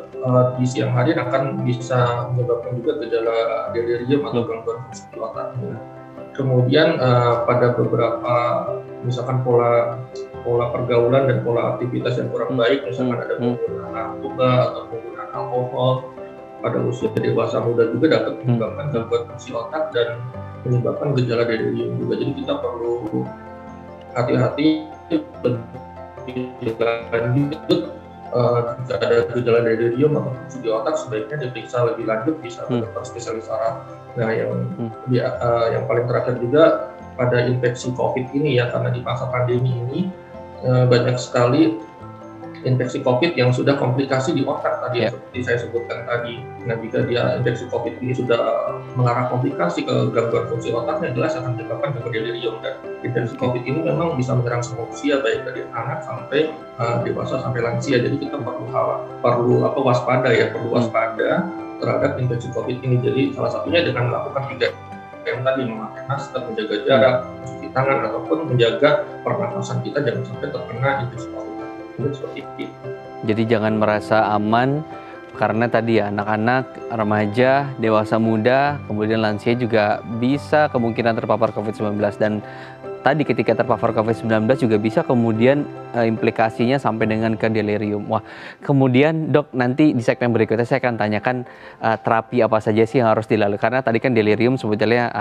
di siang hari akan bisa menyebabkan juga gejala delirium atau gangguan fungsi di otak. Kemudian pada beberapa misalkan pola pergaulan dan pola aktivitas yang kurang baik, misalkan ada penggunaan narkoba atau penggunaan alkohol pada usia dewasa muda juga dapat menyebabkan gangguan fungsi otak dan menyebabkan gejala delirium juga. Jadi kita perlu hati-hati lanjut jika ada gejala delirium atau fungsi di otak sebaiknya diperiksa lebih lanjut bisa ke dokter spesialis saraf. Nah yang paling terakhir juga pada infeksi COVID ini ya, karena di masa pandemi ini banyak sekali infeksi COVID yang sudah komplikasi di otak tadi seperti saya sebutkan tadi. Nah jika dia infeksi COVID ini sudah mengarah komplikasi ke gangguan fungsi otaknya, jelas akan menyebabkan gangguan delirium. Dan infeksi COVID ini memang bisa menyerang semua usia, baik dari anak sampai dewasa sampai lansia. Jadi kita perlu waspada terhadap infeksi COVID ini. Jadi salah satunya dengan melakukan 3M tadi, memakai masker, menjaga jarak, mencuci tangan, ataupun menjaga pernafasan kita jangan sampai terkena infeksi COVID. Seperti itu. Jadi jangan merasa aman karena tadi ya anak-anak, remaja, dewasa muda, kemudian lansia juga bisa kemungkinan terpapar COVID-19 dan tadi ketika terpapar COVID-19 juga bisa kemudian implikasinya sampai dengan ke delirium. Wah, kemudian dok nanti di segmen berikutnya saya akan tanyakan terapi apa saja sih yang harus dilalui. Karena tadi kan delirium sebetulnya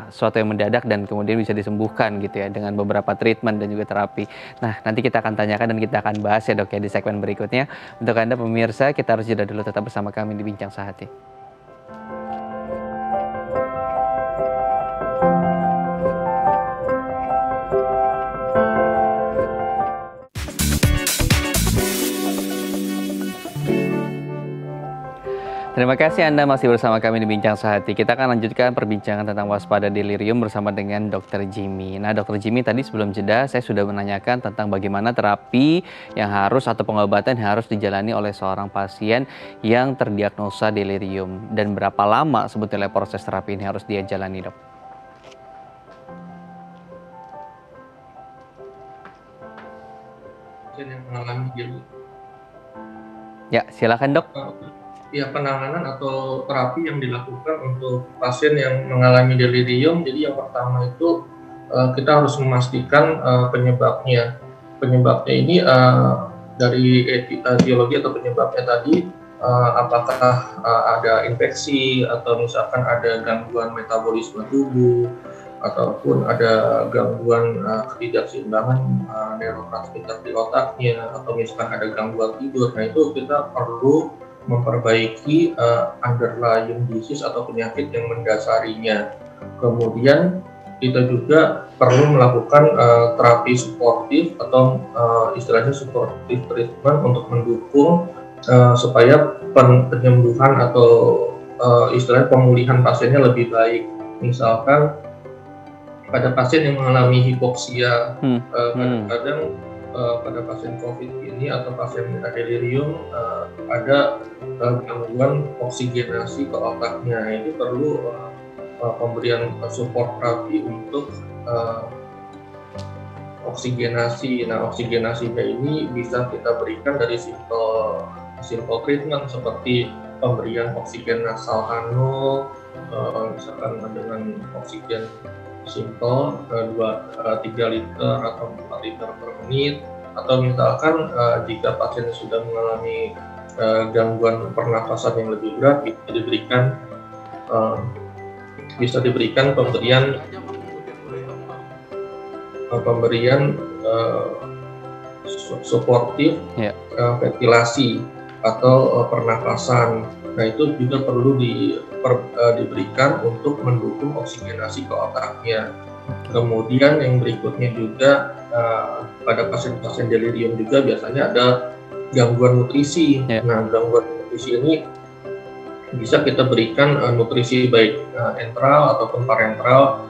suatu yang mendadak dan kemudian bisa disembuhkan gitu ya dengan beberapa treatment dan juga terapi. Nah, nanti kita akan tanyakan dan kita akan bahas ya dok ya di segmen berikutnya. Untuk Anda pemirsa, kita harus jeda dulu, tetap bersama kami di Bincang Sehati. Terima kasih Anda masih bersama kami di Bincang Sehati. Kita akan lanjutkan perbincangan tentang waspada delirium bersama dengan Dr. Jimmy. Nah, Dr. Jimmy tadi sebelum jeda saya sudah menanyakan tentang bagaimana terapi yang harus atau pengobatan yang harus dijalani oleh seorang pasien yang terdiagnosa delirium dan berapa lama sebetulnya proses terapi ini harus dia jalani, Dok. Pasien yang mengalami delirium. Ya, silakan, Dok. Ya, penanganan atau terapi yang dilakukan untuk pasien yang mengalami delirium. Jadi yang pertama itu kita harus memastikan penyebabnya. Penyebabnya ini dari etiologi atau penyebabnya tadi, apakah ada infeksi atau misalkan ada gangguan metabolisme tubuh ataupun ada gangguan ketidakseimbangan neurotransmitter di otaknya atau misalkan ada gangguan tidur. Nah, itu kita perlu memperbaiki underlying disease atau penyakit yang mendasarinya. Kemudian kita juga perlu melakukan terapi suportif atau istilahnya supportive treatment untuk mendukung supaya penyembuhan atau istilahnya pemulihan pasiennya lebih baik. Misalkan pada pasien yang mengalami hipoksia, kadang-kadang pada pasien COVID ini atau pasien delirium ada gangguan oksigenasi ke otaknya. Itu perlu pemberian support terapi untuk oksigenasi. Nah, oksigenasinya ini bisa kita berikan dari simple treatment seperti pemberian oksigen nasal nano, misalkan dengan oksigen simple 3 liter atau 4 liter per menit, atau misalkan jika pasien sudah mengalami gangguan pernafasan yang lebih berat, bisa diberikan pemberian suportif ventilasi atau pernafasan. Nah, itu juga perlu diberikan untuk mendukung oksigenasi ke otaknya. Kemudian yang berikutnya juga pada pasien-pasien delirium juga biasanya ada gangguan nutrisi. Nah, gangguan nutrisi ini bisa kita berikan nutrisi baik enteral ataupun parenteral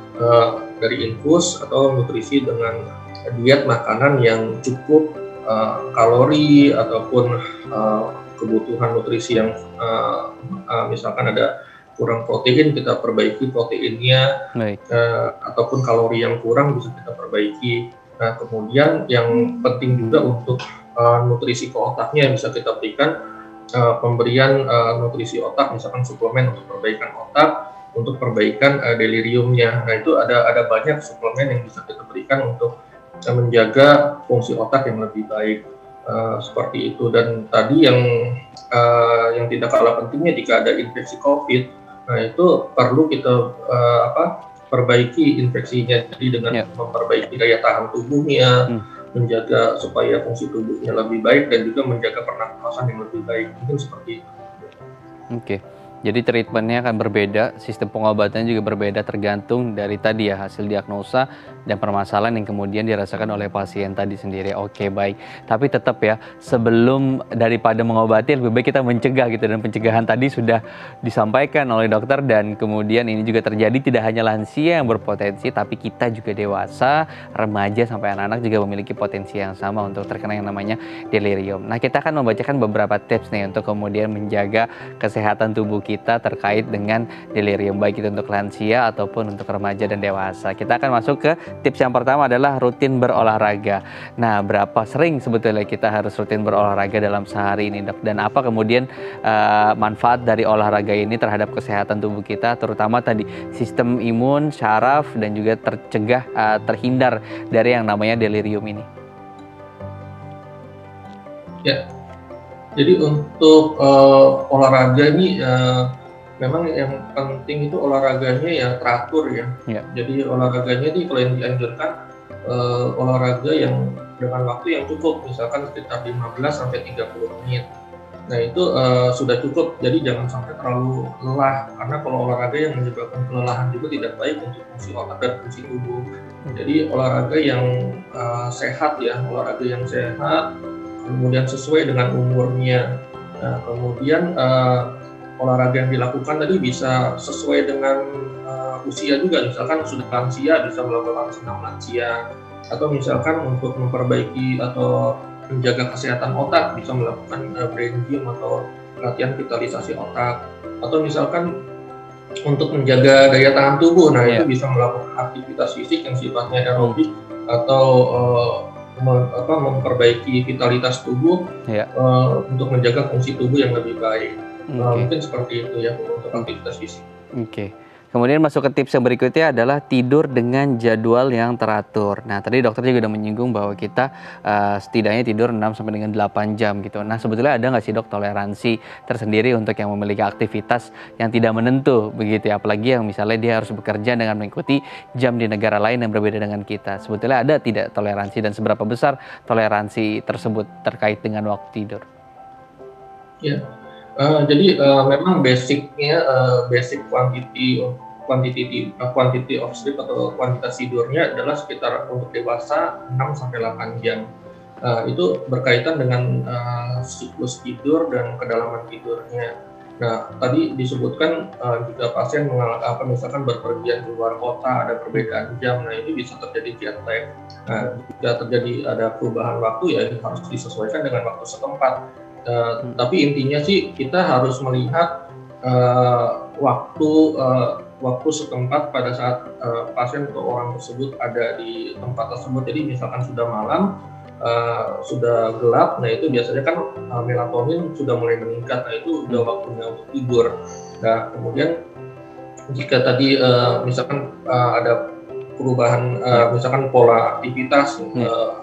dari infus atau nutrisi dengan diet makanan yang cukup kalori ataupun kebutuhan nutrisi yang misalkan ada kurang protein, kita perbaiki proteinnya, ataupun kalori yang kurang bisa kita perbaiki. Nah, kemudian yang penting juga untuk nutrisi ke otaknya bisa kita berikan pemberian nutrisi otak, misalkan suplemen untuk perbaikan otak, untuk perbaikan deliriumnya. Nah, itu ada banyak suplemen yang bisa kita berikan untuk menjaga fungsi otak yang lebih baik. Seperti itu. Dan tadi yang tidak kalah pentingnya jika ada infeksi COVID, nah itu perlu kita perbaiki infeksinya, jadi dengan memperbaiki daya tahan tubuhnya, menjaga supaya fungsi tubuhnya lebih baik dan juga menjaga pernafasan yang lebih baik. Mungkin seperti itu. Oke. Jadi treatmentnya akan berbeda, sistem pengobatannya juga berbeda tergantung dari tadi ya hasil diagnosa dan permasalahan yang kemudian dirasakan oleh pasien tadi sendiri. Oke, baik. Tapi tetap ya, sebelum daripada mengobati lebih baik kita mencegah gitu, dan pencegahan tadi sudah disampaikan oleh dokter, dan kemudian ini juga terjadi tidak hanya lansia yang berpotensi, tapi kita juga dewasa, remaja sampai anak-anak juga memiliki potensi yang sama untuk terkena yang namanya delirium. Nah, kita akan membacakan beberapa tips nih untuk kemudian menjaga kesehatan tubuh kita terkait dengan delirium, baik itu untuk lansia ataupun untuk remaja dan dewasa. Kita akan masuk ke tips yang pertama, adalah rutin berolahraga. Nah, berapa sering sebetulnya kita harus rutin berolahraga dalam sehari ini, Dok? Dan apa kemudian manfaat dari olahraga ini terhadap kesehatan tubuh kita, terutama tadi sistem imun, syaraf, dan juga terhindar dari yang namanya delirium ini? Ya, jadi untuk olahraga ini memang yang penting itu olahraganya yang teratur ya. Jadi olahraganya ini kalau yang dianjurkan olahraga yang dengan waktu yang cukup, misalkan sekitar 15 sampai 30 menit. Nah, itu sudah cukup. Jadi jangan sampai terlalu lelah, karena kalau olahraga yang menyebabkan kelelahan juga tidak baik untuk fungsi otak dan fungsi tubuh. Jadi olahraga yang sehat ya, olahraga yang sehat, kemudian sesuai dengan umurnya. Nah, kemudian olahraga yang dilakukan tadi bisa sesuai dengan usia juga, misalkan sudah lansia bisa melakukan senam lansia, atau misalkan untuk memperbaiki atau menjaga kesehatan otak bisa melakukan brain gym atau latihan vitalisasi otak, atau misalkan untuk menjaga daya tahan tubuh, nah itu bisa melakukan aktivitas fisik yang sifatnya aerobik atau memperbaiki vitalitas tubuh untuk menjaga fungsi tubuh yang lebih baik. Mungkin seperti itu ya untuk aktivitas fisik. Kemudian masuk ke tips yang berikutnya adalah tidur dengan jadwal yang teratur. Nah, tadi dokter juga udah menyinggung bahwa kita setidaknya tidur 6 sampai dengan 8 jam gitu. Nah, sebetulnya ada nggak sih dok toleransi tersendiri untuk yang memiliki aktivitas yang tidak menentu begitu ya? Apalagi yang misalnya dia harus bekerja dengan mengikuti jam di negara lain yang berbeda dengan kita. Sebetulnya ada tidak toleransi dan seberapa besar toleransi tersebut terkait dengan waktu tidur? Ya. Jadi memang basicnya basic quantity of sleep atau kuantitas tidurnya adalah sekitar untuk dewasa 6 sampai 8 jam. Itu berkaitan dengan siklus tidur dan kedalaman tidurnya. Nah, tadi disebutkan jika pasien mengalami misalkan berpergian di luar kota ada perbedaan jam, nah ini bisa terjadi jet lag. Nah, jika terjadi ada perubahan waktu ya harus disesuaikan dengan waktu setempat. Tapi intinya sih kita harus melihat waktu setempat pada saat pasien atau orang tersebut ada di tempat tersebut. Jadi misalkan sudah malam, sudah gelap, nah itu biasanya kan melatonin sudah mulai meningkat, nah itu udah waktunya untuk tidur. Nah kemudian jika tadi misalkan ada perubahan misalkan pola aktivitas,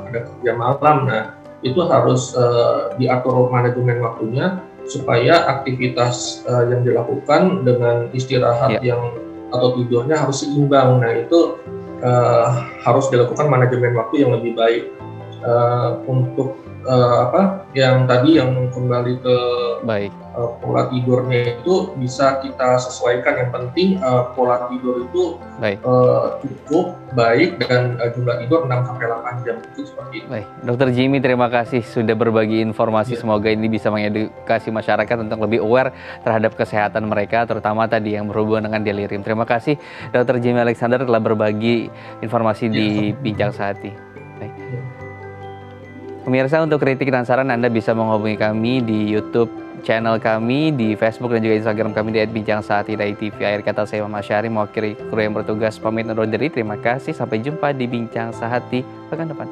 ada kerja malam, nah itu harus diatur manajemen waktunya supaya aktivitas yang dilakukan dengan istirahat yang atau tidurnya harus seimbang. Nah itu harus dilakukan manajemen waktu yang lebih baik. Untuk yang tadi yang kembali ke pola tidurnya itu bisa kita sesuaikan. Yang penting pola tidur itu cukup baik dan jumlah tidur 6 sampai 8 jam itu seperti itu. Baik, Dr. Jimmy terima kasih sudah berbagi informasi. Semoga ini bisa mengedukasi masyarakat untuk lebih aware terhadap kesehatan mereka, terutama tadi yang berhubungan dengan delirium. Terima kasih Dr. Jimmy Alexander telah berbagi informasi di Bincang Sehati. Baik. Pemirsa, untuk kritik dan saran Anda bisa menghubungi kami di YouTube channel kami, di Facebook dan juga Instagram kami di @bincang_sehati.tv. Akhir kata saya Muhammad Syahri mewakili kru yang bertugas pamit undur diri. Terima kasih, sampai jumpa di Bincang Sehati pekan depan.